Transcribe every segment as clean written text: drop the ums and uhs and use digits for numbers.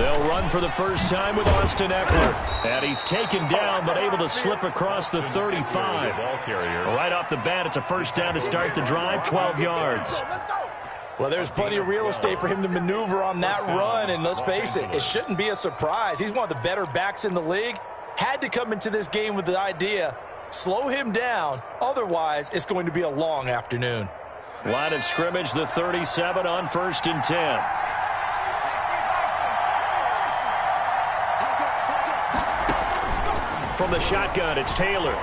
They'll run for the first time with Austin Eckler. And he's taken down, but able to slip across the 35. Right off the bat, it's a first down to start the drive, 12 yards. Well, there's plenty of real estate for him to maneuver on that run, and let's face it, it shouldn't be a surprise. He's one of the better backs in the league. Had to come into this game with the idea, slow him down, otherwise it's going to be a long afternoon. Line of scrimmage, the 37 on 1st and 10. From the shotgun, it's Taylor.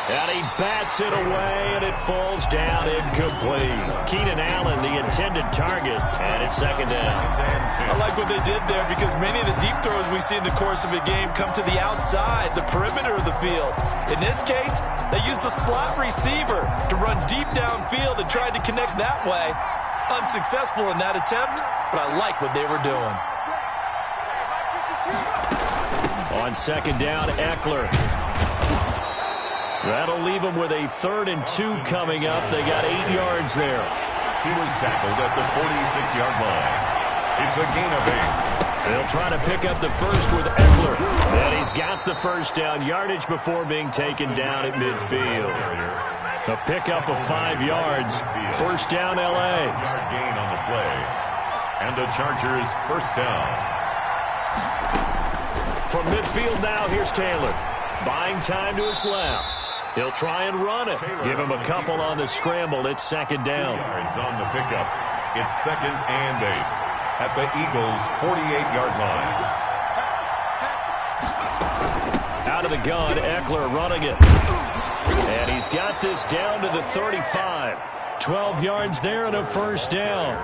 And he bats it away, and it falls down incomplete. Keenan Allen, the intended target, and it's second down. I like what they did there because many of the deep throws we see in the course of a game come to the outside, the perimeter of the field. In this case, they used the slot receiver to run deep downfield and tried to connect that way. Unsuccessful in that attempt, but I like what they were doing. On second down, Eckler. That'll leave them with a 3rd and 2 coming up. They got 8 yards there. He was tackled at the 46-yard line. It's a gain of 8. They'll try to pick up the first with Eckler. And he's got the first down yardage before being taken down at midfield. A pickup of 5 yards. First down, L.A. Yard gain on the play. And the Chargers first down. From midfield now, here's Taylor. Buying time to his left. He'll try and run it. Give him a couple on the scramble. It's second down. 2 yards on the pickup. It's 2nd and 8 at the Eagles' 48-yard line. Out of the gun, Eckler running it. And he's got this down to the 35. 12 yards there and a first down.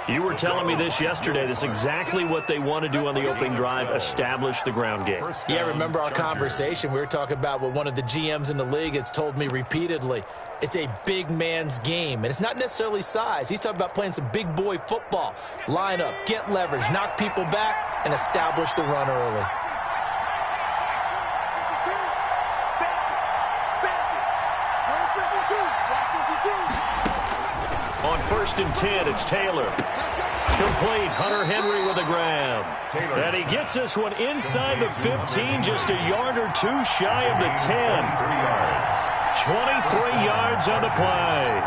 You were telling me this yesterday. This is exactly what they want to do on the opening drive, establish the ground game. Yeah, remember our conversation. We were talking about what one of the GMs in the league has told me repeatedly. It's a big man's game, and it's not necessarily size. He's talking about playing some big boy football. Line up, get leverage, knock people back, and establish the run early. On 1st and 10, it's Taylor. Complete. Hunter Henry with a grab. And he gets this one inside the 15, just a yard or 2 shy of the 10. 23 yards on the play.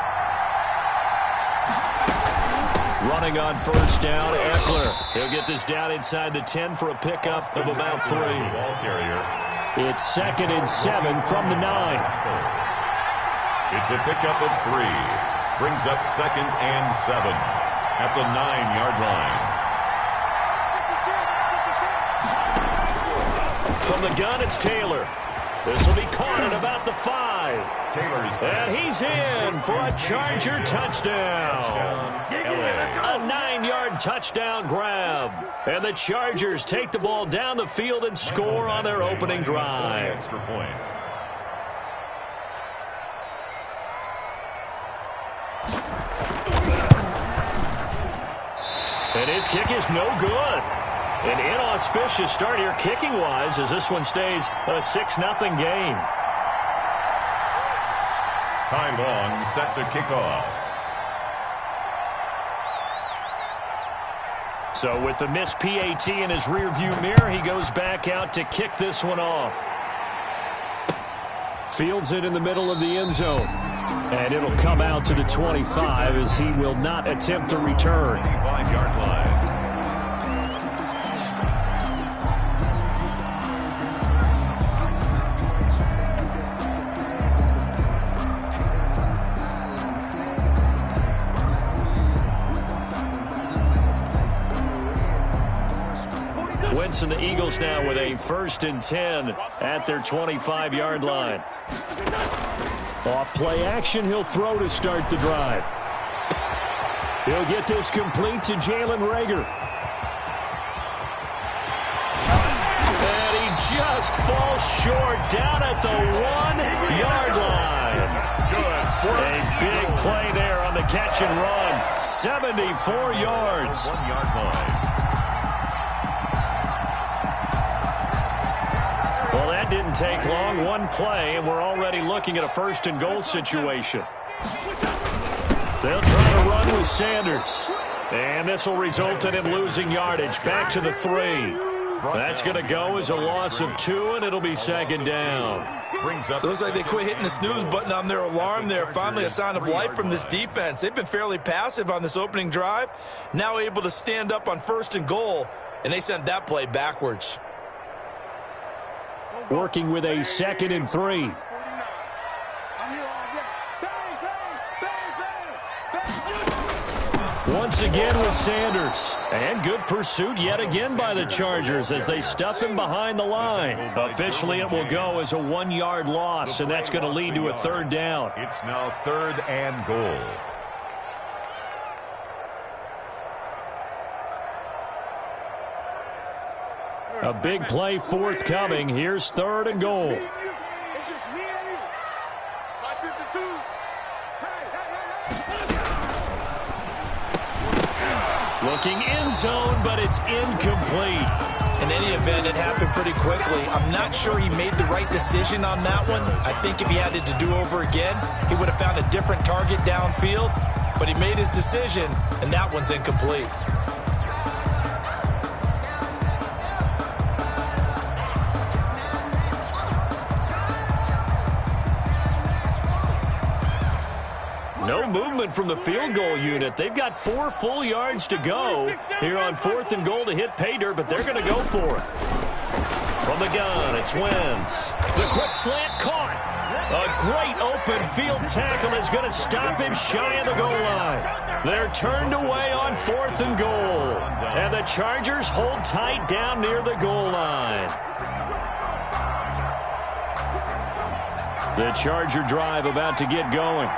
Running on first down, Eckler. He'll get this down inside the 10 for a pickup of about 3. It's 2nd and 7 from the 9. It's a pickup of 3. Brings up 2nd and 7 at the 9-yard line. From the gun, it's Taylor. This will be caught at about the 5. And he's in for a Charger touchdown. A 9-yard touchdown grab. And the Chargers take the ball down the field and score on their opening drive. Extra point. And his kick is no good. An inauspicious start here kicking-wise as this one stays a 6-0 game. Time long, set to kick off. So with the missed PAT in his rearview mirror, he goes back out to kick this one off. Fields it in the middle of the end zone. And it'll come out to the 25 as he will not attempt to return. 25-yard line. Wentz and the Eagles now with a 1st and 10 at their 25-yard line. Off play action, he'll throw to start the drive. He'll get this complete to Jalen Reagor. And he just falls short down at the 1-yard line. A big play there on the catch and run. 74 yards. 1-yard line. Well, that didn't take long. One play, and we're already looking at a 1st and goal situation. They'll try to run with Sanders. And this will result in him losing yardage. Back to the 3. That's going to go as a loss of 2, and it'll be second down. Looks like they quit hitting the snooze button on their alarm there. Finally a sign of life from this defense. They've been fairly passive on this opening drive. Now able to stand up on 1st and goal, and they sent that play backwards. Working with a 2nd and 3. Once again with Sanders. And good pursuit yet again by the Chargers as they stuff him behind the line. Officially, it will go as a 1-yard loss, and that's going to lead to a 3rd down. It's now 3rd and goal. A big play forthcoming. Here's 3rd and goal. Looking end zone, but it's incomplete. In any event, it happened pretty quickly. I'm not sure he made the right decision on that one. I think if he had it to do over again, he would have found a different target downfield. But he made his decision, and that one's incomplete. No movement from the field goal unit. They've got 4 full yards to go here on 4th and goal to hit pay dirt, but they're going to go for it. From the gun, it's Wentz. The quick slant caught. A great open field tackle is going to stop him shy of the goal line. They're turned away on 4th and goal. And the Chargers hold tight down near the goal line. The Charger drive about to get going.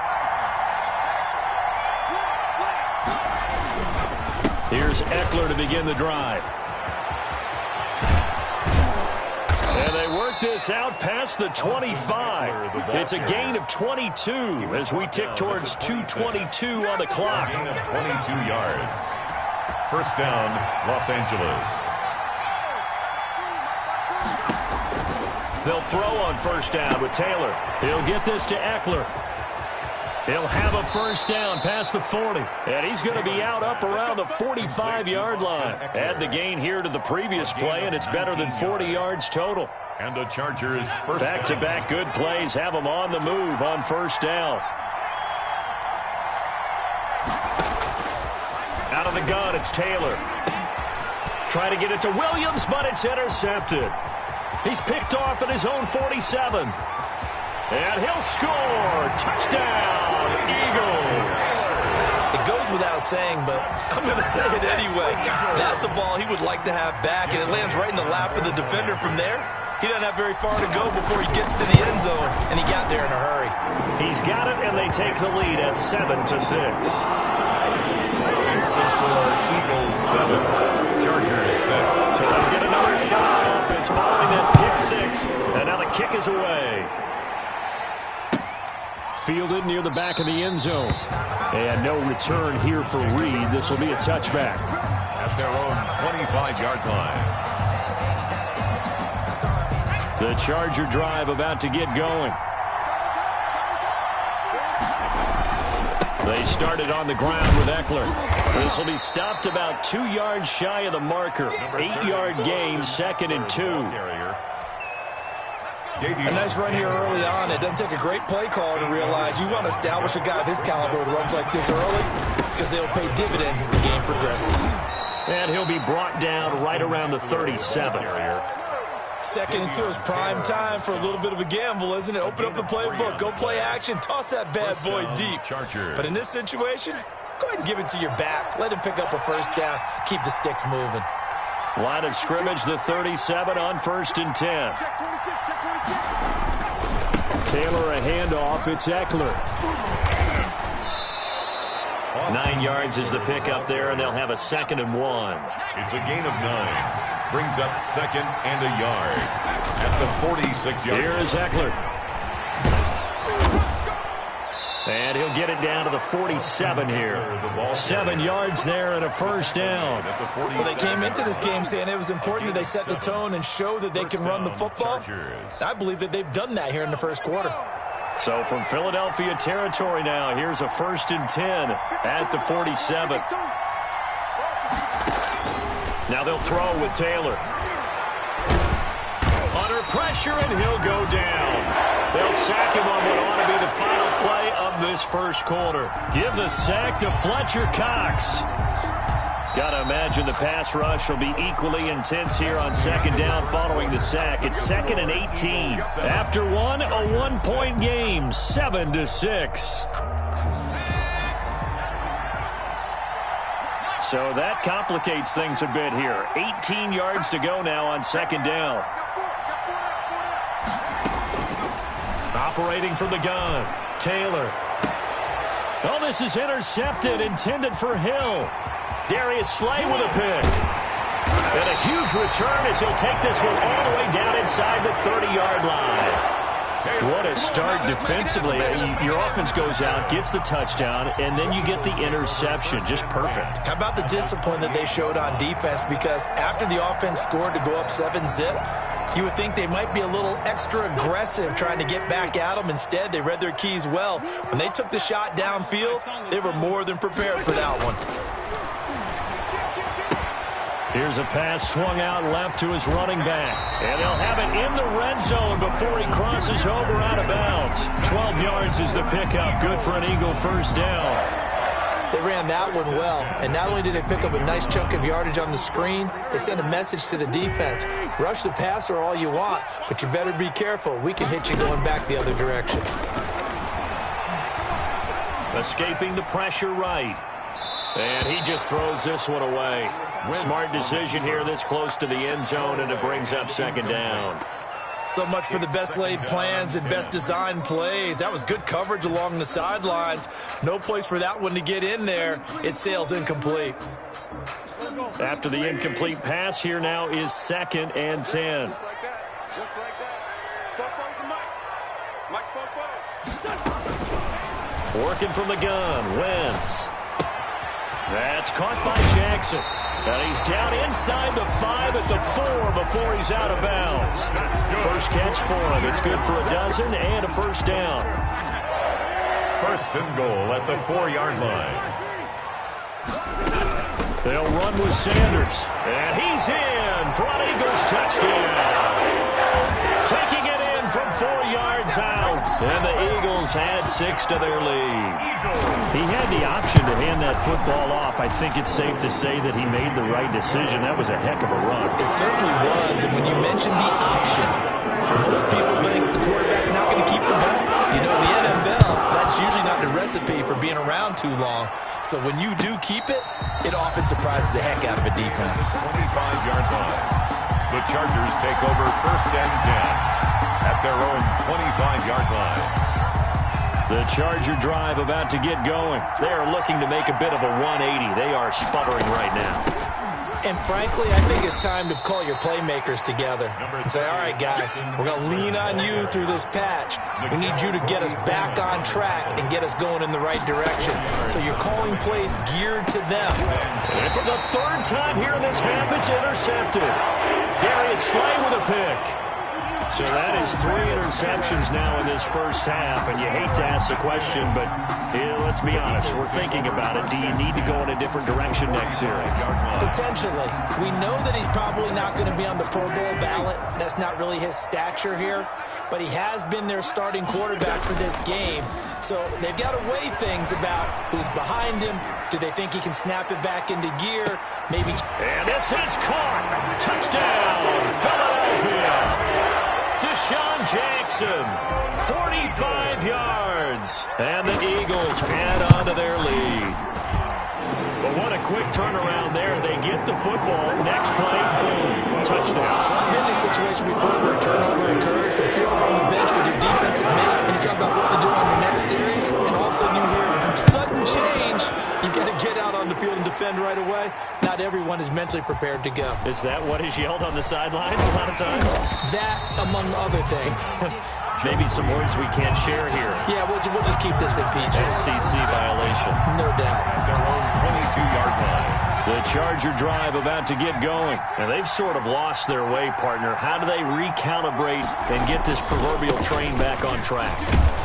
Here's Eckler to begin the drive. And they work this out past the 25. It's a gain of 22 as we tick towards 2:22 on the clock. Gain of 22 yards. 1st down, Los Angeles. They'll throw on 1st down with Taylor. He'll get this to Eckler. He'll have a 1st down past the 40. And he's going to be out up around the 45-yard line. Add the gain here to the previous play, and it's better than 40 yards total. And the Chargers first. Back-to-back good plays have them on the move on 1st down. Out of the gun, it's Taylor. Trying to get it to Williams, but it's intercepted. He's picked off at his own 47. And he'll score. Touchdown, Eagles. It goes without saying, but I'm going to say it anyway. That's a ball he would like to have back, and it lands right in the lap of the defender from there. He doesn't have very far to go before he gets to the end zone, and he got there in a hurry. He's got it, and they take the lead at 7-6. Here's the score, Eagles 7, Chargers 6. So they'll get another shot on offense following that pick 6, and now the kick is away. Fielded near the back of the end zone. And no return here for Reed. This will be a touchback. At their own 25-yard line. The Charger drive about to get going. They started on the ground with Eckler. This will be stopped about 2 yards shy of the marker. 8-yard gain, 2nd and 2. A nice run here early on. It doesn't take a great play call to realize you want to establish a guy of his caliber with runs like this early because they'll pay dividends as the game progresses. And he'll be brought down right around the 37. 2nd and 2 is prime time for a little bit of a gamble, isn't it? Open up the playbook, go play action, toss that bad boy deep. But in this situation, go ahead and give it to your back. Let him pick up a 1st down, keep the sticks moving. Line of scrimmage, the 37 on 1st and 10. Taylor a handoff. It's Eckler. 9 yards is the pickup there, and they'll have a 2nd and 1. It's a gain of 9. Brings up 2nd and a yard at the 46-yard. Here is Eckler. And he'll get it down to the 47 here. 7 yards there and a 1st down. Well, they came into this game saying it was important that they set the tone and show that they can run the football. I believe that they've done that here in the 1st quarter. So from Philadelphia territory now, here's a 1st and 10 at the 47. Now they'll throw with Taylor. Under pressure, and he'll go down. They'll sack him on what ought to be the final play of this first quarter. Give the sack to Fletcher Cox. Got to imagine the pass rush will be equally intense here on second down following the sack. It's 2nd and 18. After one, a one-point game, 7-6. So that complicates things a bit here. 18 yards to go now on second down. Operating from the gun, Taylor. Oh, this is intercepted, intended for Hill. Darius Slay with a pick. And a huge return as he'll take this one all the way down inside the 30-yard line. What a start defensively. Your offense goes out, gets the touchdown, and then you get the interception. Just perfect. How about the discipline that they showed on defense? Because after the offense scored to go up 7-zip, you would think they might be a little extra aggressive trying to get back at them. Instead, they read their keys well. When they took the shot downfield, they were more than prepared for that one. Here's a pass swung out left to his running back. And they'll have it in the red zone before he crosses over out of bounds. 12 yards is the pickup. Good for an Eagle first down. They ran that one well. And not only did they pick up a nice chunk of yardage on the screen, they sent a message to the defense. Rush the passer all you want, but you better be careful. We can hit you going back the other direction. Escaping the pressure right. And he just throws this one away. Smart decision here this close to the end zone, and it brings up second down. So much for the best laid plans and best designed plays. That was good coverage along the sidelines. No place for that one to get in there. It sails incomplete. After the incomplete pass, here now is 2nd and 10. Just like that. Just like that. Working from the gun, Wentz. That's caught by Jackson. And he's down inside the 5 at the 4 before he's out of bounds. First catch for him. It's good for a dozen and a first down. First and goal at the 4-yard line. They'll run with Sanders. And he's in for an Eagles touchdown. Taking it in from 4 yards out. And the Eagles had 6 to their lead. He had the option to hand that football off. I think it's safe to say that he made the right decision. That was a heck of a run. It certainly was. And when you mention the option, most people think the quarterback's not going to keep the ball. You know, in the NFL, that's usually not the recipe for being around too long. So when you do keep it, it often surprises the heck out of a defense. 25-yard line. The Chargers take over first and 10 at their own 25-yard line. The Charger drive about to get going. They are looking to make a bit of a 180. They are sputtering right now. And frankly, I think it's time to call your playmakers together and say, all right, guys, we're going to lean on you through this patch. We need you to get us back on track and get us going in the right direction. So you're calling plays geared to them. And for the 3rd time here in this half, it's intercepted. Darius Slay with a pick. So that is 3 interceptions now in this first half, and you hate to ask the question, but let's be honest, we're thinking about it. Do you need to go in a different direction next series? Potentially. We know that he's probably not going to be on the Pro Bowl ballot. That's not really his stature here, but he has been their starting quarterback for this game. So they've got to weigh things about who's behind him. Do they think he can snap it back into gear? Maybe. And this is caught. Touchdown, Philadelphia. Deshaun Jackson, 45 yards. And the Eagles add on to their lead. But what a quick turnaround there. They get the football. Next play, boom, touchdown. I've been in this situation before where a turnover occurs. If you're on the bench with your defensive mate and you talk about what to do on your next series, and all of a sudden you hear sudden change, you've got to get out on the field and defend right away. Not everyone is mentally prepared to go. Is that what is yelled on the sidelines a lot of times? That, among other things. Maybe some words we can't share here. Yeah, we'll just keep this with PJ. SEC violation. No doubt. Their own 22-yard line. The Charger drive about to get going. And they've sort of lost their way, partner. How do they recalibrate and get this proverbial train back on track?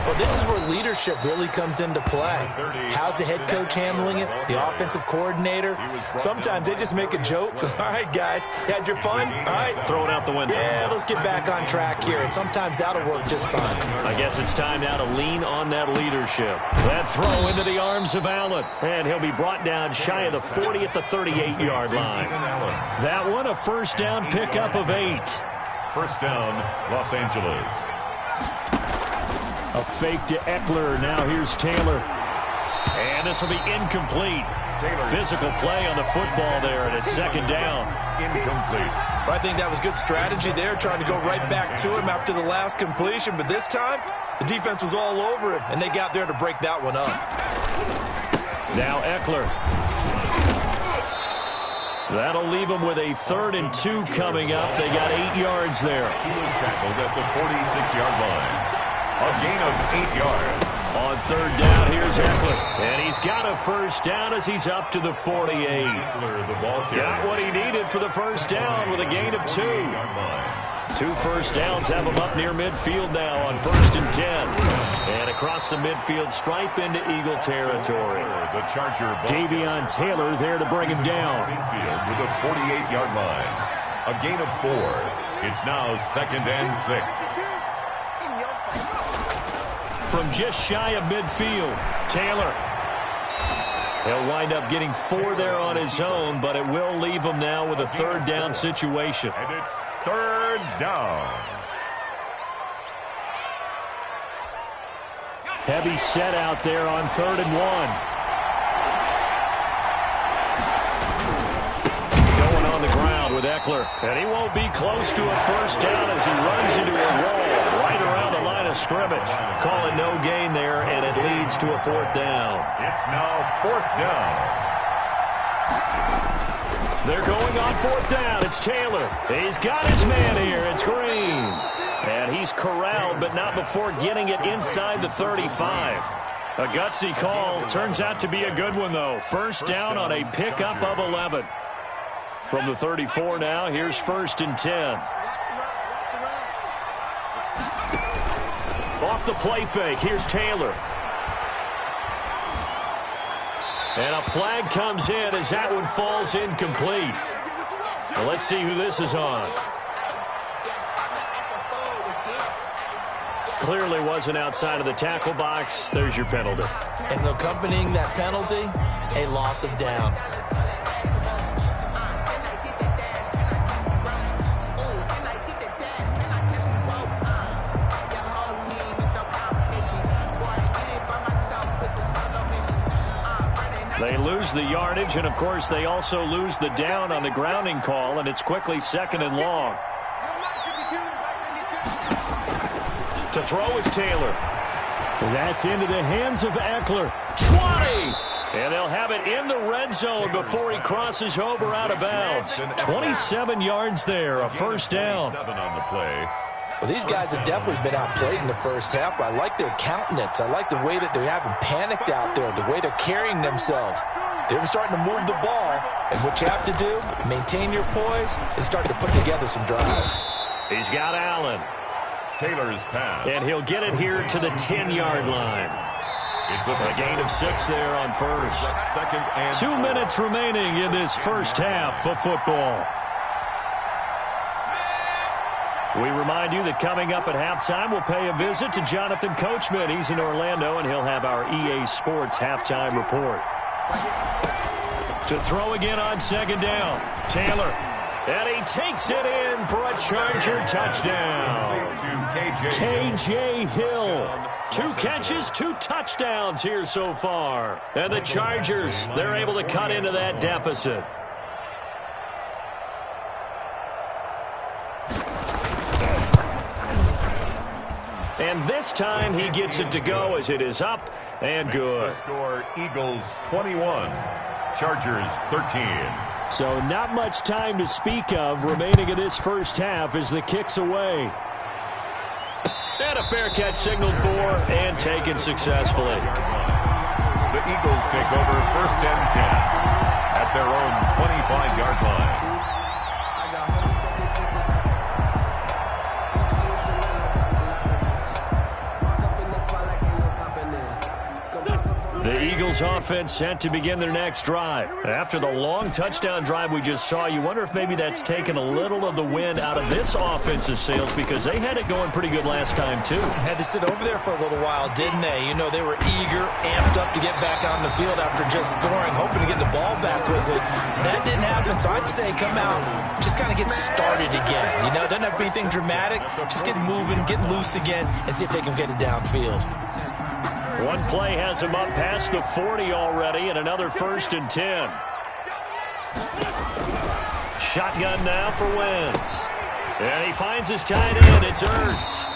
Well, this is where leadership really comes into play. How's the head coach handling it? The offensive coordinator? Sometimes they just make a joke. All right, guys, had your fun? All right. Throw it out the window. Yeah, let's get back on track here, and sometimes that'll work just fine. I guess it's time now to lean on that leadership. That throw into the arms of Allen, and he'll be brought down shy of the 40 at the 38-yard line. That one a first down pickup of 8. First down, Los Angeles. A fake to Eckler. Now here's Taylor. And this will be incomplete. Physical play on the football there, and it's second down. Incomplete. I think that was good strategy there, trying to go right back to him after the last completion. But this time, the defense was all over him, and they got there to break that one up. Now Eckler. That'll leave them with a 3rd and 2 coming up. They got 8 yards there. He was tackled at the 46-yard line. A gain of 8 yards. On 3rd down, here's Eckler. And he's got a first down as he's up to the 48. Got what he needed for the first down with a gain of 2. 2 first downs have him up near midfield now on 1st and 10. And across the midfield stripe into Eagle territory. The Charger Davion Taylor there to bring him down. Midfield with a 48-yard line. A gain of 4. It's now 2nd and 6. From just shy of midfield, Taylor. He'll wind up getting 4 there on his own, but it will leave him now with a 3rd down situation. And it's 3rd down. Heavy set out there on 3rd and 1. Going on the ground with Eckler. And he won't be close to a first down as he runs into a wall right around the line of scrimmage. Calling no gain there, and it leads to a 4th down. It's now 4th down. They're going on 4th down. It's Taylor. He's got his man here. It's Green. And he's corralled, but not before getting it inside the 35. A gutsy call. Turns out to be a good one, though. First down on a pickup of 11. From the 34 now, here's 1st and 10. Off the play fake, here's Taylor. And a flag comes in as that one falls incomplete. Well, let's see who this is on. Clearly wasn't outside of the tackle box. There's your penalty. And accompanying that penalty, a loss of down. They lose the yardage, and of course they also lose the down on the grounding call, and it's quickly 2nd and long. To throw is Taylor. And that's into the hands of Eckler. 20! And they'll have it in the red zone before he crosses over out of bounds. 27 yards there, a first down. 7 on the play. Well, these guys have definitely been outplayed in the first half. I like their countenance. I like the way that they haven't panicked out there, the way they're carrying themselves. They're starting to move the ball, and what you have to do, maintain your poise, and start to put together some drives. He's got Allen. Taylor's pass. And he'll get it here to the 10-yard line. It's a gain of 6 there on first. 2nd and 2 minutes remaining in this first half of football. We remind you that coming up at halftime, we'll pay a visit to Jonathan Coachman. He's in Orlando, and he'll have our EA Sports halftime report. To throw again on 2nd down, Taylor. And he takes it in for a Charger touchdown. KJ Hill. 2 catches, 2 touchdowns here so far. And the Chargers, they're able to cut into that deficit. And this time he gets it to go as it is up and good. Score Eagles 21, Chargers 13. So not much time to speak of remaining in this first half as the kick's away. And a fair catch signaled for and taken successfully. The Eagles take over 1st and 10 at their own 25-yard line. Eagles offense set to begin their next drive. After the long touchdown drive we just saw, you wonder if maybe that's taken a little of the wind out of this offensive sails because they had it going pretty good last time too. Had to sit over there for a little while, didn't they? You know, they were eager, amped up to get back on the field after just scoring, hoping to get the ball back quickly. That didn't happen, so I'd say come out, just kind of get started again. You know, doesn't have to be anything dramatic. Just get moving, get loose again, and see if they can get it downfield. One play has him up past the 40 already, and another 1st and 10. Shotgun now for Wentz. And he finds his tight end. It's Ertz.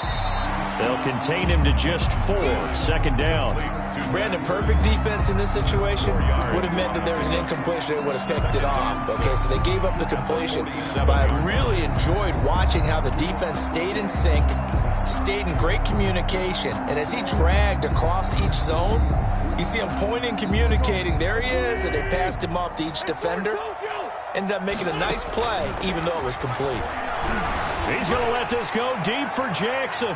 They'll contain him to just 4. 2nd down. Brandon, perfect defense in this situation would have meant that there was an incompletion. They would have picked it off. Okay, so they gave up the completion. But I really enjoyed watching how the defense stayed in sync, stayed in great communication. And as he dragged across each zone, you see him pointing, communicating. There he is, and they passed him off to each defender. Ended up making a nice play, even though it was complete. He's going to let this go deep for Jackson.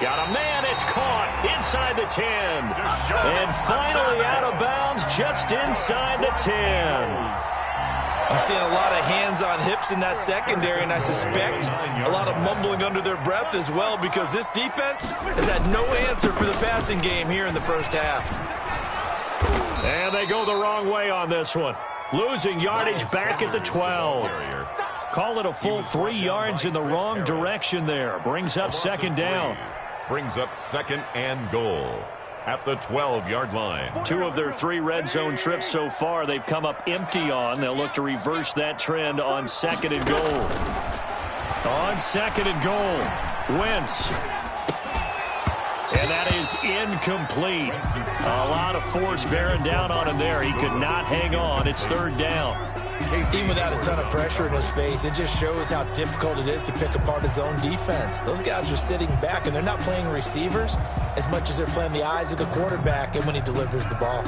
Got a man, it's caught inside the 10. And finally out of bounds just inside the 10. I'm seeing a lot of hands on hips in that secondary, and I suspect a lot of mumbling under their breath as well because this defense has had no answer for the passing game here in the first half. And they go the wrong way on this one. Losing yardage back at the 12. Call it a full 3 yards in the wrong direction there. Brings up 2nd down. Brings up 2nd and goal at the 12-yard line. 2 of their 3 red zone trips so far they've come up empty on. They'll look to reverse that trend on 2nd and goal. On 2nd and goal, Wentz. And that is incomplete. A lot of force bearing down on him there. He could not hang on. It's 3rd down. Even without a ton of pressure in his face, it just shows how difficult it is to pick apart his own defense. Those guys are sitting back, and they're not playing receivers as much as they're playing the eyes of the quarterback and when he delivers the ball.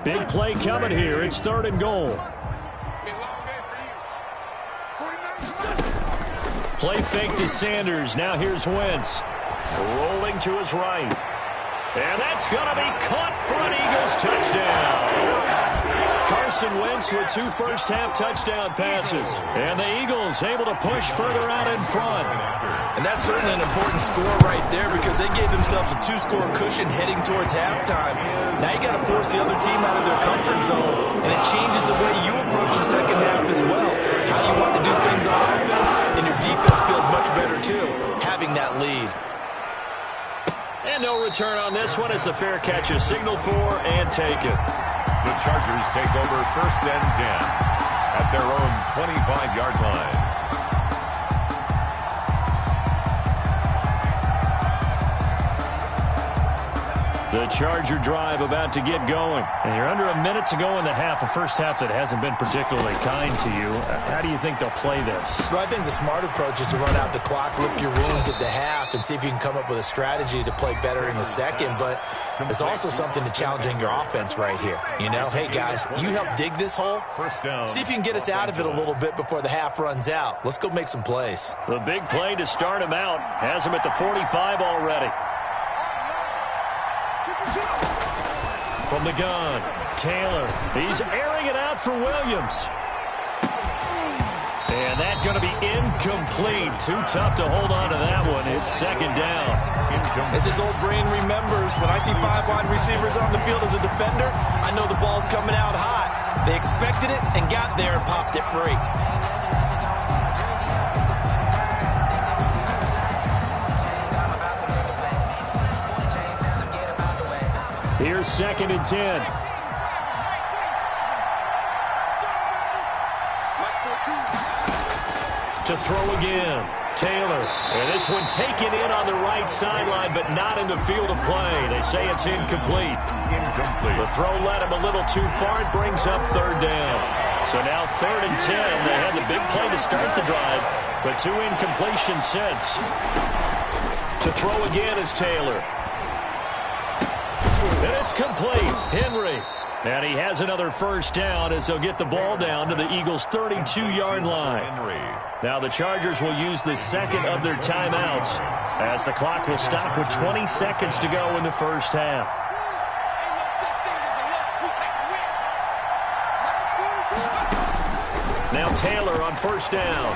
Big play coming here. It's 3rd and goal. Play fake to Sanders. Now here's Wentz. Rolling to his right. And that's going to be caught for an Eagles touchdown. Carson Wentz with 2 first-half touchdown passes. And the Eagles able to push further out in front. And that's certainly an important score right there because they gave themselves a 2-score cushion heading towards halftime. Now you got to force the other team out of their comfort zone, and it changes the way you approach the second half as well. How you want to do things on offense, and your defense feels much better too, having that lead. And no return on this one as the fair catch is signaled for and taken. The Chargers take over 1st and 10 at their own 25-yard line. The Charger drive about to get going. And you're under a minute to go in the half, a first half that hasn't been particularly kind to you. How do you think they'll play this? Well, I think the smart approach is to run out the clock, lick your wounds at the half, and see if you can come up with a strategy to play better in the second. But there's also something to challenging your offense right here. You know, hey, guys, you help dig this hole. See if you can get us out of it a little bit before the half runs out. Let's go make some plays. The big play to start him out has him at the 45 already. From the gun, Taylor. He's airing it out for Williams. And that's going to be incomplete. Too tough to hold on to that one. It's 2nd down. As his old brain remembers, when I see 5 wide receivers on the field as a defender, I know the ball's coming out hot. They expected it and got there and popped it free. Here's 2nd and 10. To throw again, Taylor. And this one taken in on the right sideline, but not in the field of play. They say it's incomplete. The throw led him a little too far. It brings up 3rd down. So now 3rd and 10. They had the big play to start the drive, but 2 incompletions since. To throw again is Taylor. And it's complete. Henry. And he has another first down as they'll get the ball down to the Eagles' 32-yard line. Now the Chargers will use the second of their timeouts as the clock will stop with 20 seconds to go in the first half. Now Taylor on first down.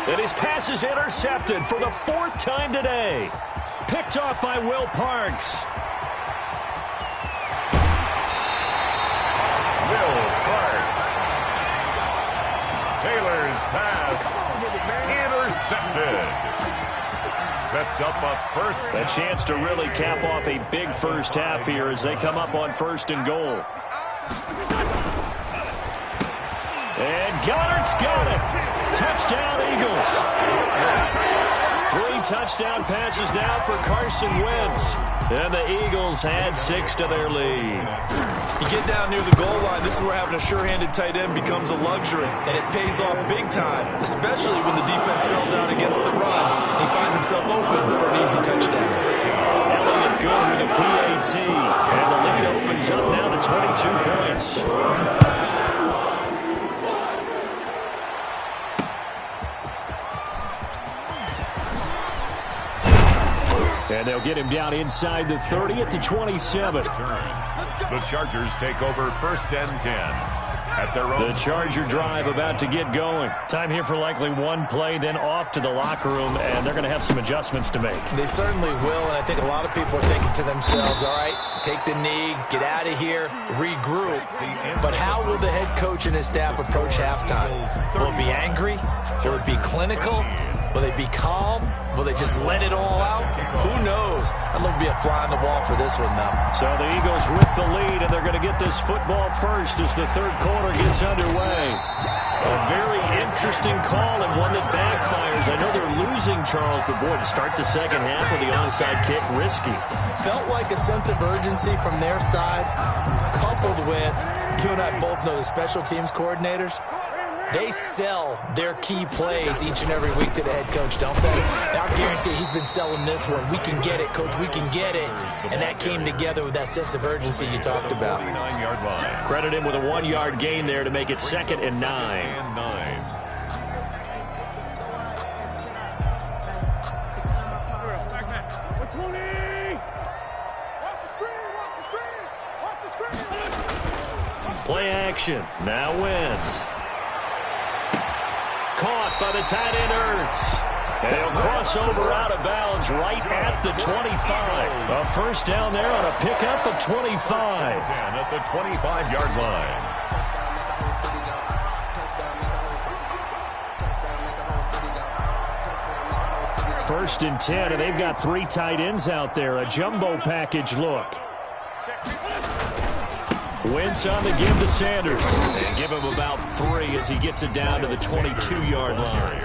And his pass is intercepted for the 4th time today. Picked off by Will Parks. Will Parks. Taylor's pass intercepted. Sets up a first down. A chance to really cap off a big first half here as they come up on 1st and goal. And Goddard's got it. Touchdown, Eagles. 3 touchdown passes now for Carson Wentz. And the Eagles add 6 to their lead. You get down near the goal line, this is where having a sure-handed tight end becomes a luxury, and it pays off big time, especially when the defense sells out against the run. He finds himself open for an easy touchdown. Elliott good with a PAT, and the lead opens up now to 22 points. And they'll get him down inside the 30 at the 27. The Chargers take over 1st and 10. At their own. The Charger drive about to get going. Time here for likely one play, then off to the locker room, and they're going to have some adjustments to make. They certainly will, and I think a lot of people are thinking to themselves, all right, take the knee, get out of here, regroup. But how will the head coach and his staff approach halftime? Will it be angry? Will it be clinical? Will they be calm? Will they just let it all out? Who knows? I'd love to be a fly on the wall for this one, though. So the Eagles with the lead, and they're going to get this football first as the 3rd quarter gets underway. A very interesting call and one that backfires. I know they're losing, Charles, but boy, to start the second half with the onside kick, risky. Felt like a sense of urgency from their side, coupled with, you and I both know the special teams coordinators. They sell their key plays each and every week to the head coach, don't they? And I'll guarantee he's been selling this one. We can get it, coach. We can get it. And that came together with that sense of urgency you talked about. 9-yard line. Credit him with a 1-yard gain there to make it 2nd and 9. Play action. Now Wentz. Caught by the tight end Ertz. And he'll cross over out of bounds right at the 25. A first down there on a pickup of 25. 10 at the 25-yard line. First and 10, and they've got 3 tight ends out there. A jumbo package look. Wentz on the give to Sanders. And give him about 3 as he gets it down to the 22-yard line.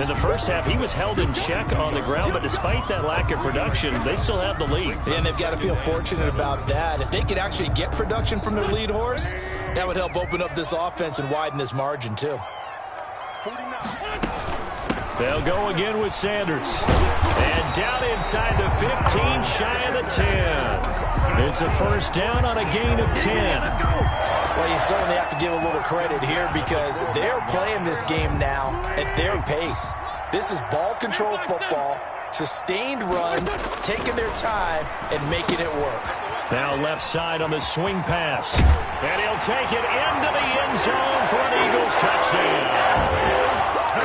In the first half, he was held in check on the ground, but despite that lack of production, they still have the lead. Yeah, and they've got to feel fortunate about that. If they could actually get production from their lead horse, that would help open up this offense and widen this margin, too. They'll go again with Sanders. And down inside the 15, shy of the 10. It's a first down on a gain of 10. Well, you certainly have to give a little credit here because they're playing this game now at their pace. This is ball control football, sustained runs, taking their time, and making it work. Now left side on the swing pass. And he'll take it into the end zone for an Eagles touchdown.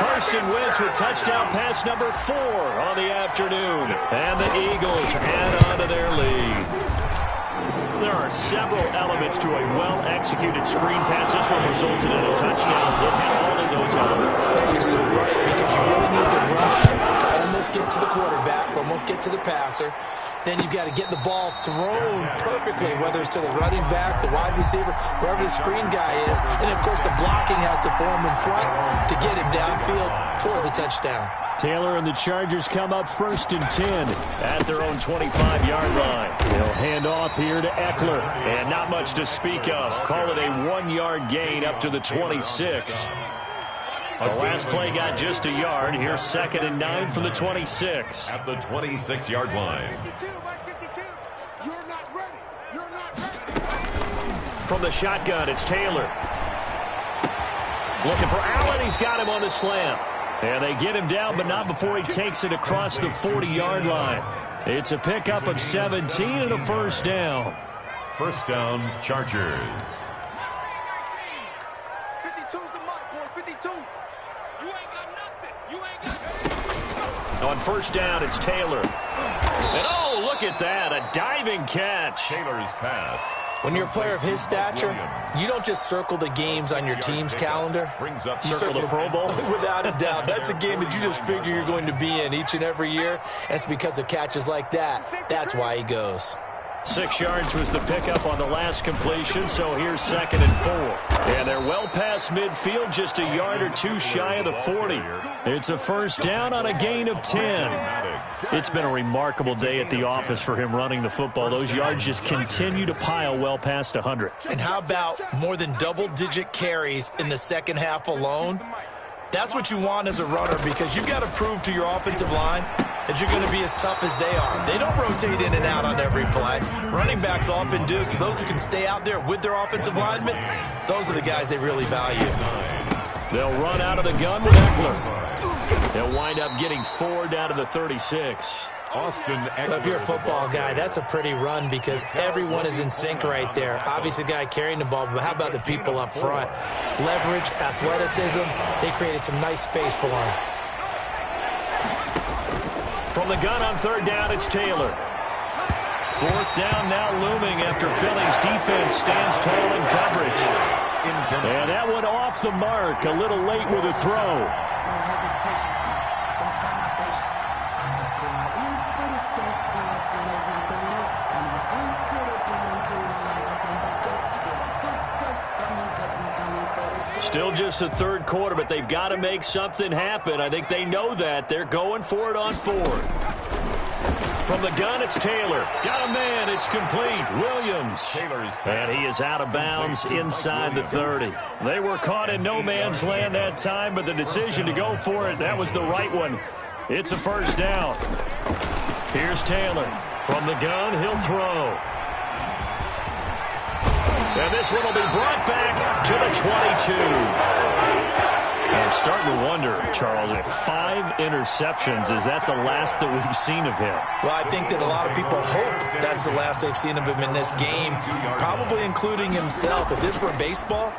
Carson Wentz with touchdown pass number 4 on the afternoon. And the Eagles add on to their lead. There are several elements to a well-executed screen pass. This one resulted in a touchdown. It had all of those elements. Yeah, you're so right because you really need to rush to almost get to the quarterback, almost get to the passer. Then you've got to get the ball thrown perfectly, whether it's to the running back, the wide receiver, whoever the screen guy is. And, of course, the blocking has to form in front to get him downfield for the touchdown. Taylor and the Chargers come up first and 10 at their own 25-yard line. They'll hand off off here to Eckler. And not much to speak of. Call it a 1-yard gain up to the 26. The last play got just a yard. Here's 2nd and 9 from the 26. At the 26-yard line. From the shotgun, it's Taylor. Looking for Allen. He's got him on the slant. And they get him down, but not before he takes it across the 40-yard line. It's a pickup of 17 and a first down. First down, Chargers. 52's the mark, boys. 52. You ain't got nothing. You ain't got nothing. On first down, it's Taylor. And oh, look at that. A diving catch. Taylor's pass. When you're a player of his stature, you don't just circle the games on your team's calendar. You circle the Pro Bowl? Without a doubt. That's a game that you just figure you're going to be in each and every year. And it's because of catches like that. That's why he goes. 6 yards was the pickup on the last completion, so here's 2nd and 4. And they're well past midfield, just a yard or two shy of the 40. It's a first down on a gain of 10. It's been a remarkable day at the office for him running the football. Those yards just continue to pile well past 100. And how about more than double-digit carries in the second half alone? That's what you want as a runner, because you've got to prove to your offensive line that you're going to be as tough as they are. They don't rotate in and out on every play. Running backs often do, so those who can stay out there with their offensive linemen, those are the guys they really value. They'll run out of the gun with Eckler. They'll wind up getting 4 down to the 36. If you're a football guy, that's a pretty run because everyone is in sync right there. Obviously, the guy carrying the ball, but how about the people up front? Leverage, athleticism, they created some nice space for him. From the gun on third down, it's Taylor. 4th down now looming after Philly's defense stands tall in coverage. And that one off the mark, a little late with a throw. Still just the third quarter, but they've got to make something happen. I think they know that. They're going for it on 4th. From the gun, it's Taylor. Got a man. It's complete. Williams. And he is out of bounds inside the 30. They were caught in no man's land that time, but the decision to go for it, that was the right one. It's a first down. Here's Taylor. From the gun, he'll throw. And this one will be brought back to the 22. I'm starting to wonder, Charles, if 5 interceptions, is that the last that we've seen of him? Well, I think that a lot of people hope that's the last they've seen of him in this game, probably including himself. If this were baseball,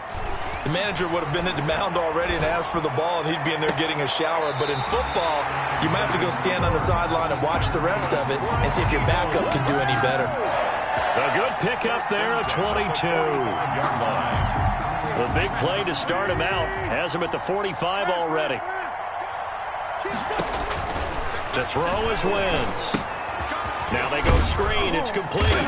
the manager would have been at the mound already and asked for the ball, and he'd be in there getting a shower. But in football, you might have to go stand on the sideline and watch the rest of it and see if your backup can do any better. A good pickup there at 22. The big play to start him out. Has him at the 45 already. To throw is Wentz. Now they go screen. It's complete.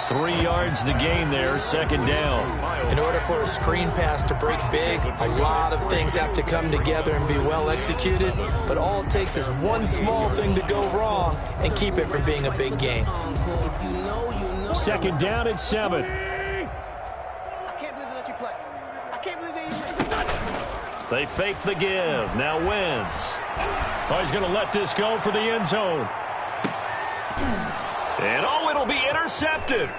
3 yards the gain there, 2nd down. In order for a screen pass to break big, a lot of things have to come together and be well executed. But all it takes is one small thing to go wrong and keep it from being a big gain. 2nd down at 7. I can't believe they let you play. I can't believe they even let you. They fake the give. Now Wentz. Oh, he's going to let this go for the end zone. And oh, it'll be intercepted.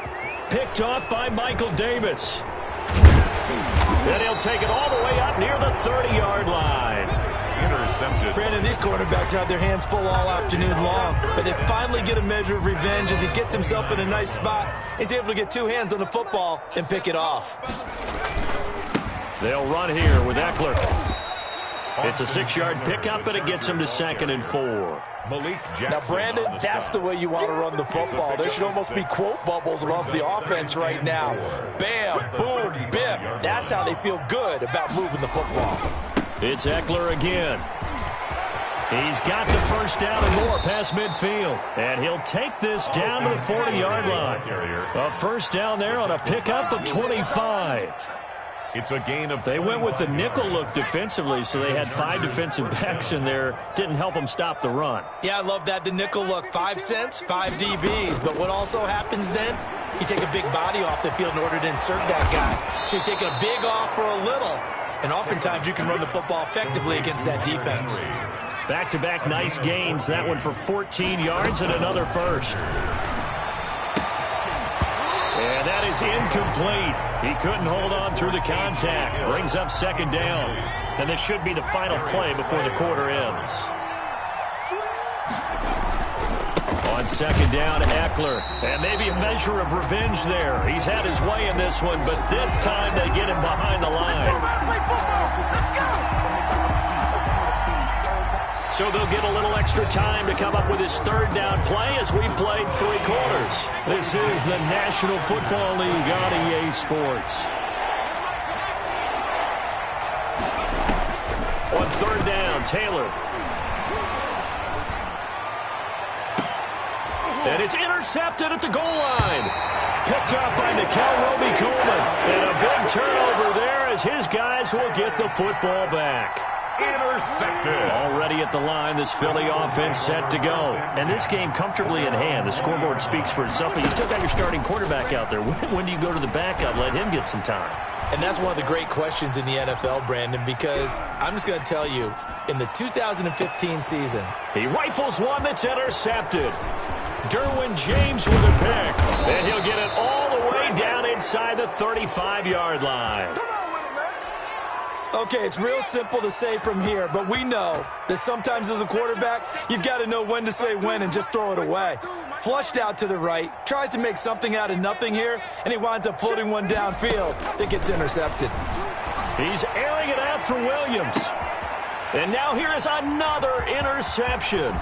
Picked off by Michael Davis. Then he'll take it all the way up near the 30-yard line. Intercepted. Brandon, these quarterbacks have their hands full all afternoon long, but they finally get a measure of revenge as he gets himself in a nice spot. He's able to get 2 hands on the football and pick it off. They'll run here with Eckler. It's a 6-yard pickup, and it gets him to 2nd and 4. Now, Brandon, that's the way you want to run the football. There should almost be quote bubbles above the offense right now. Bam, boom, biff. That's how they feel good about moving the football. It's Eckler again. He's got the first down and more past midfield. And he'll take this down to the 40-yard line. A first down there on a pickup of 25. It's a gain of... They went with the nickel look defensively, so they had 5 defensive backs in there. Didn't help them stop the run. Yeah, I love that. The nickel look, 5 cents, 5 DBs. But what also happens then, you take a big body off the field in order to insert that guy. So you're taking a big off for a little. And oftentimes you can run the football effectively against that defense. Back-to-back nice gains. That one for 14 yards and another first. And that is incomplete. He couldn't hold on through the contact. Brings up second down. And this should be the final play before the quarter ends. On second down, Eckler. And maybe a measure of revenge there. He's had his way in this one, but this time they get him behind the line. Let's go! So they'll get a little extra time to come up with his third down play as we played 3 quarters. This is the National Football League on EA Sports. On third down, Taylor. And it's intercepted at the goal line. Picked up by Nikel Roby-Coleman. And a big turnover there as his guys will get the football back. Intercepted. Already at the line, this Philly offense set to go. And this game comfortably in hand. The scoreboard speaks for itself, but you still got your starting quarterback out there. When do you go to the backup? Let him get some time. And that's one of the great questions in the NFL, Brandon, because I'm just going to tell you, in the 2015 season, he rifles one that's intercepted. Derwin James with a pick. And he'll get it all the way down inside the 35-yard line. okay, it's real simple to say from here, but we know that sometimes as a quarterback, you've got to know when to say when and just throw it away. Flushed out to the right, tries to make something out of nothing here, and he winds up floating one downfield that gets intercepted. He's airing it out for Williams. And now here is another interception.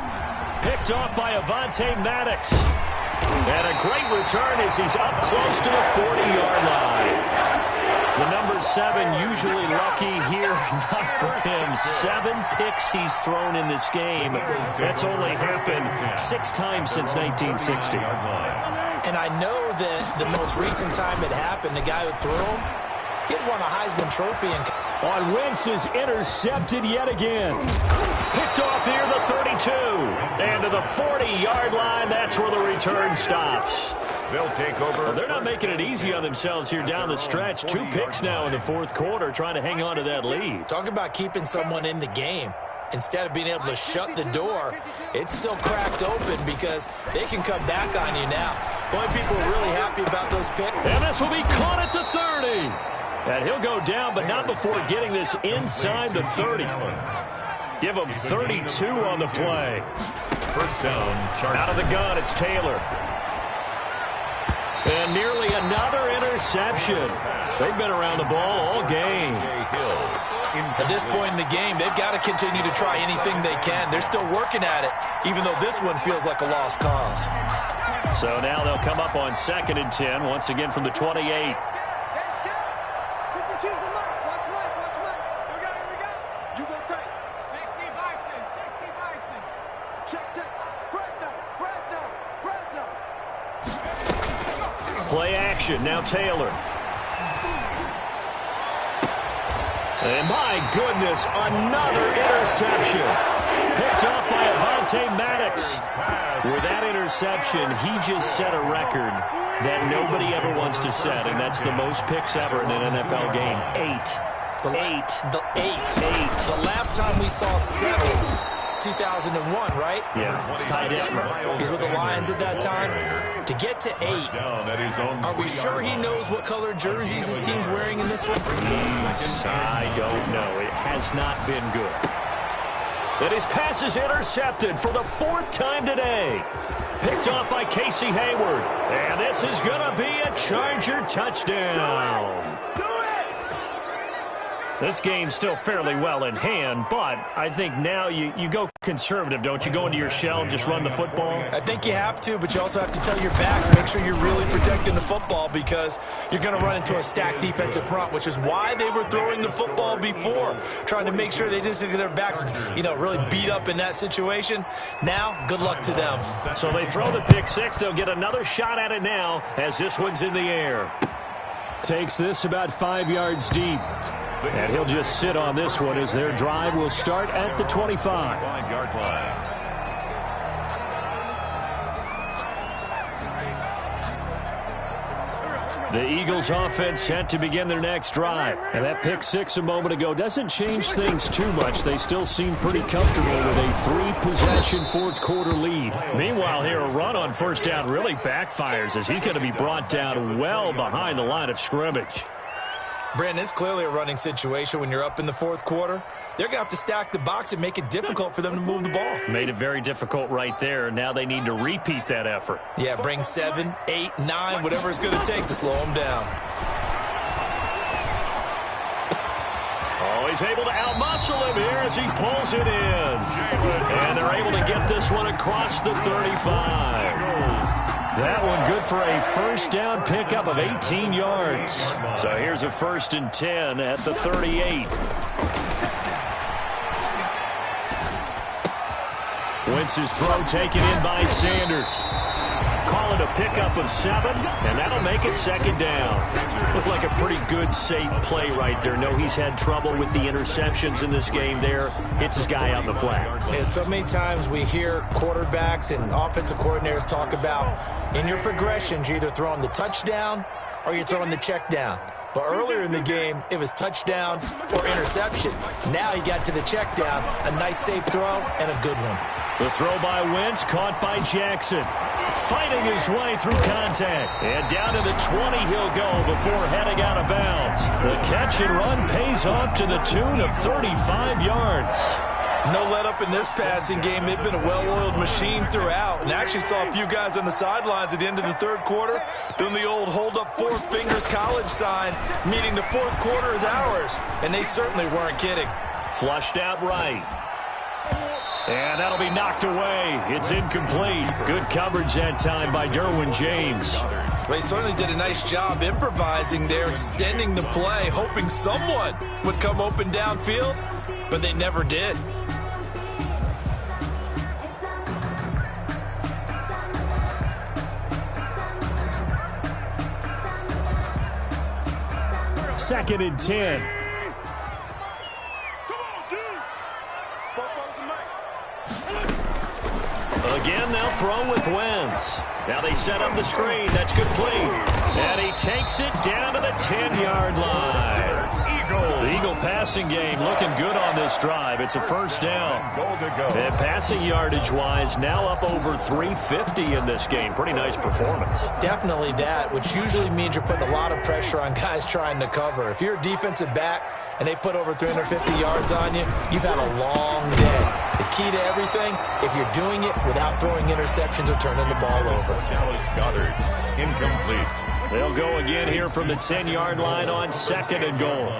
Picked off by Avonte Maddox. And a great return as he's up close to the 40-yard line. The number 7 usually lucky here, not for him. 7 picks he's thrown in this game. That's only happened 6 times since 1960. And I know that the most recent time it happened, the guy who threw him, he had won a Heisman Trophy. On Wentz is intercepted yet again. Picked off here, the 32. And to the 40-yard line, that's where the return stops. They'll take over. Well, they're not making it easy on themselves here down the stretch. 2 picks now in the fourth quarter, trying to hang on to that lead. Talk about keeping someone in the game. Instead of being able to shut the door, it's still cracked open because they can come back on you now. The only people who are really happy about those picks. And this will be caught at the 30. And he'll go down, but not before getting this inside the 30. Give him 32 on the play. First down, Chargers. Out of the gun, it's Taylor. And nearly another interception. They've been around the ball all game. At this point in the game, they've got to continue to try anything they can. They're still working at it, even though this one feels like a lost cause. So now they'll come up on 2nd and 10, once again from the 28. Play action, now Taylor. And my goodness, another interception. Picked off by Avonte Maddox. With that interception, he just set a record that nobody ever wants to set, and that's the most picks ever in an NFL game. 8. The last time we saw 7, 2001, right? Yeah. Ty Detmer. He's with the Lions at that time. To get to 8, are we sure he knows what color jerseys his team's wearing in this one? I don't know. It has not been good. And his pass is intercepted for the 4th time today. Picked off by Casey Hayward. And this is going to be a Charger touchdown. This game's still fairly well in hand, but I think now you go conservative, don't you? Go into your shell and just run the football? I think you have to, but you also have to tell your backs, make sure you're really protecting the football because you're going to run into a stacked defensive front, which is why they were throwing the football before, trying to make sure they just get their backs, really beat up in that situation. Now, good luck to them. So they throw the pick 6. They'll get another shot at it now as this one's in the air. Takes this about 5 yards deep. And he'll just sit on this one as their drive will start at the 25. 5-yard line. The Eagles offense set to begin their next drive. And that pick six a moment ago doesn't change things too much. They still seem pretty comfortable with a 3-possession fourth-quarter lead. Meanwhile, here a run on first down really backfires as he's going to be brought down well behind the line of scrimmage. Brandon, it's clearly a running situation when you're up in the fourth quarter. They're going to have to stack the box and make it difficult for them to move the ball. Made it very difficult right there. Now they need to repeat that effort. Yeah, bring 7, 8, 9, whatever it's going to take to slow them down. Oh, he's able to outmuscle him here as he pulls it in. And they're able to get this one across the 35. That one good for a first down pickup of 18 yards. So here's a 1st and 10 at the 38. Wentz's throw taken in by Sanders. Call it a pickup of 7, and that'll make it 2nd down. Looked like a pretty good, safe play right there. No, he's had trouble with the interceptions in this game there. Hits his guy out in the flat. Yeah, so many times we hear quarterbacks and offensive coordinators talk about in your progressions, you're either throwing the touchdown or you're throwing the check down. But earlier in the game, it was touchdown or interception. Now he got to the check down, a nice safe throw, and a good one. The throw by Wentz, caught by Jackson. Fighting his way through contact. And down to the 20 he'll go before heading out of bounds. The catch and run pays off to the tune of 35 yards. No let up in this passing game. They've been a well-oiled machine throughout. And actually saw a few guys on the sidelines at the end of the third quarter doing the old hold up 4 fingers college sign, meaning the fourth quarter is ours. And they certainly weren't kidding. Flushed out right. And that'll be knocked away. It's incomplete. Good coverage that time by Derwin James. Well, he certainly did a nice job improvising there, extending the play, hoping someone would come open downfield, but they never did. Second and 10. Again, they'll throw with Wentz. Now they set up the screen. That's complete. And he takes it down to the 10-yard line. The Eagle passing game looking good on this drive. It's a first down. And passing yardage-wise, now up over 350 in this game. Pretty nice performance. Definitely that, which usually means you're putting a lot of pressure on guys trying to cover. If you're a defensive back and they put over 350 yards on you, you've had a long day. The key to everything, if you're doing it without throwing interceptions or turning the ball over. Dallas Goedert, incomplete. They'll go again here from the 10-yard line on 2nd and goal.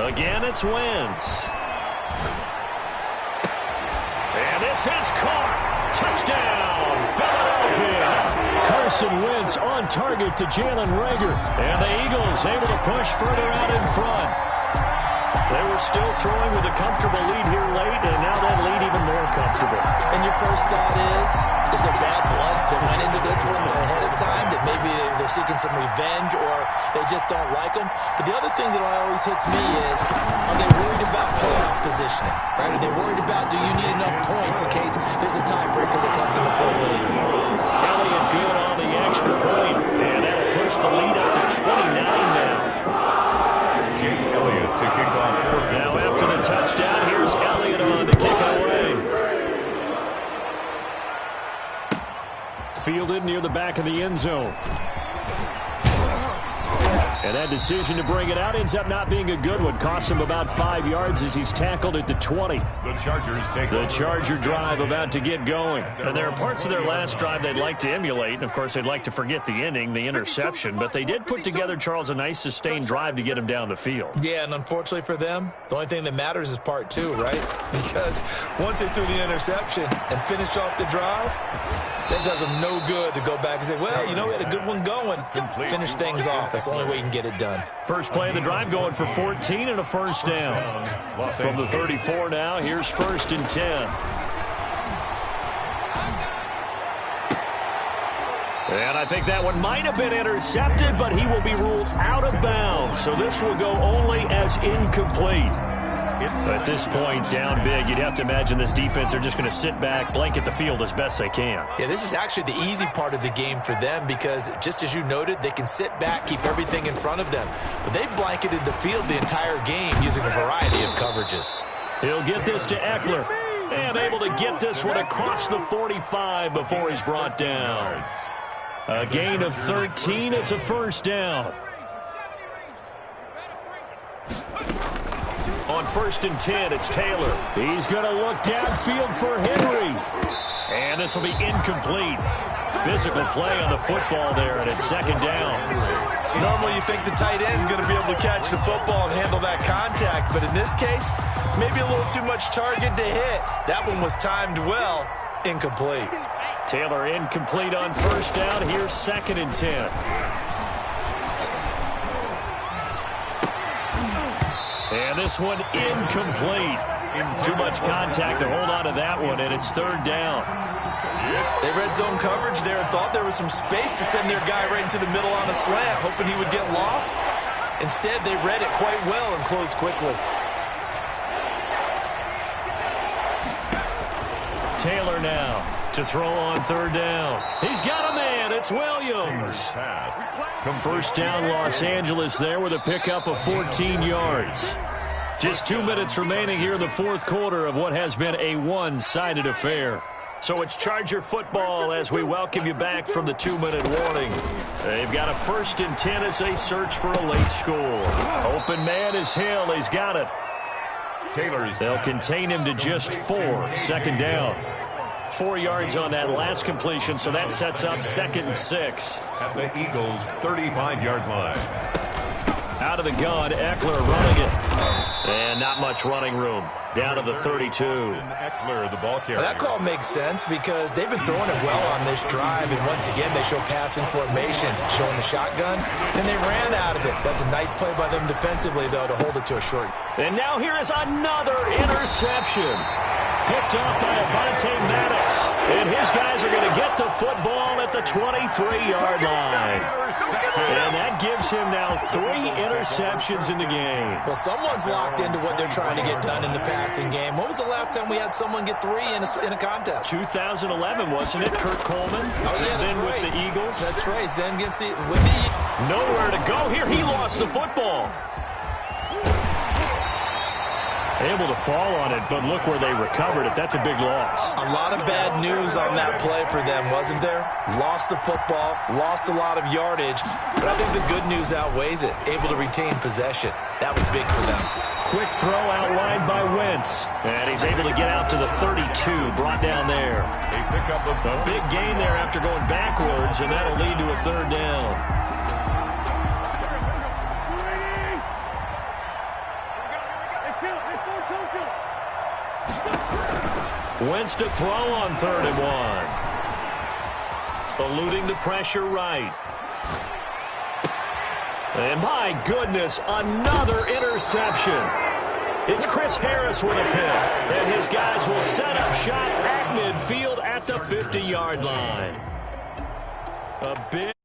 Again, it's Wentz. And this is caught. Touchdown, Philadelphia. Carson Wentz on target to Jalen Reagor. And the Eagles able to push further out in front. They were still throwing with a comfortable lead here late, and now that lead even more comfortable. And your first thought is there bad blood that went into this one ahead of time, that maybe they're seeking some revenge or they just don't like them? But the other thing that always hits me is, are they worried about playoff positioning? Right? Are they worried about, do you need enough points in case there's a tiebreaker that comes into play later? Elliott good on the extra point, and that'll push the lead up to 29 now. Jake Elliott to kick off. Now after the touchdown, here's Elliott on to kick it away. Fielded near the back of the end zone. And that decision to bring it out ends up not being a good one. Costs him about 5 yards as he's tackled at the 20. The Chargers take the Charger drive about to get going. And there are parts of their last drive they'd like to emulate. And, of course, they'd like to forget the ending, the interception. But they did put together, Charles, a nice sustained drive to get him down the field. Yeah, and unfortunately for them, the only thing that matters is part 2, right? Because once they threw the interception and finished off the drive, that does them no good to go back and say, well, you know, we had a good one going. Finish things off. That's the only way you can get it done. First play of the drive going for 14 and a first down. From the 34 now, here's 1st and 10. And I think that one might have been intercepted, but he will be ruled out of bounds. So this will go only as incomplete. At this point, down big, you'd have to imagine this defense are just going to sit back, blanket the field as best they can. Yeah, this is actually the easy part of the game for them because, just as you noted, they can sit back, keep everything in front of them. But they've blanketed the field the entire game using a variety of coverages. He'll get this to Eckler. And able to get this one across the 45 before he's brought down. A gain of 13. It's a first down. On 1st and 10, it's Taylor. He's going to look downfield for Henry. And this will be incomplete. Physical play on the football there, and it's 2nd down. Normally you think the tight end's going to be able to catch the football and handle that contact, but in this case, maybe a little too much target to hit. That one was timed well. Incomplete. Taylor incomplete on 1st down. Here's 2nd and 10. And this one incomplete. Too much contact to hold on to that one, and it's 3rd down. They read zone coverage there and thought there was some space to send their guy right into the middle on a slant, hoping he would get lost. Instead, they read it quite well and closed quickly. Taylor now to throw on 3rd down. He's got a man. It's Williams. 1st down, Los Angeles there with a pickup of 14 yards. Just 2 minutes remaining here in the 4th quarter of what has been a one-sided affair. So it's Charger football as we welcome you back from the 2-minute warning. They've got a 1st and 10 as they search for a late score. Open man is Hill. He's got it. They'll contain him to just 4. 2nd down. 4 yards on that last completion, so that sets up 2nd and 6. At the Eagles' 35-yard line. Out of the gun, Eckler running it. And not much running room. Down to the 32. Eckler, the ball carrier. That call makes sense because they've been throwing it well on this drive, and once again they show passing formation, showing the shotgun, and they ran out of it. That's a nice play by them defensively, though, to hold it to a short. And now here is another interception. Picked off by Avonte Maddox. And his guys are going to get the football at the 23-yard line. And that gives him now 3 interceptions in the game. Well, someone's locked into what they're trying to get done in the passing game. When was the last time we had someone get 3 in a contest? 2011, wasn't it? Kurt Coleman. Oh, yeah, that's then right. With the Eagles. That's right. Then against with the Nowhere to go here. He lost the football. Able to fall on it, but look where they recovered it. That's a big loss. A lot of bad news on that play for them, wasn't there? Lost the football, lost a lot of yardage, but I think the good news outweighs it. Able to retain possession. That was big for them. Quick throw out wide by Wentz. And he's able to get out to the 32, brought down there. They pick up a big gain there after going backwards, and that'll lead to a 3rd down. Wentz to throw on 3rd and 1. Eluding the pressure right. And my goodness, another interception. It's Chris Harris with a pick. And his guys will set up shop at midfield at the 50-yard line. A big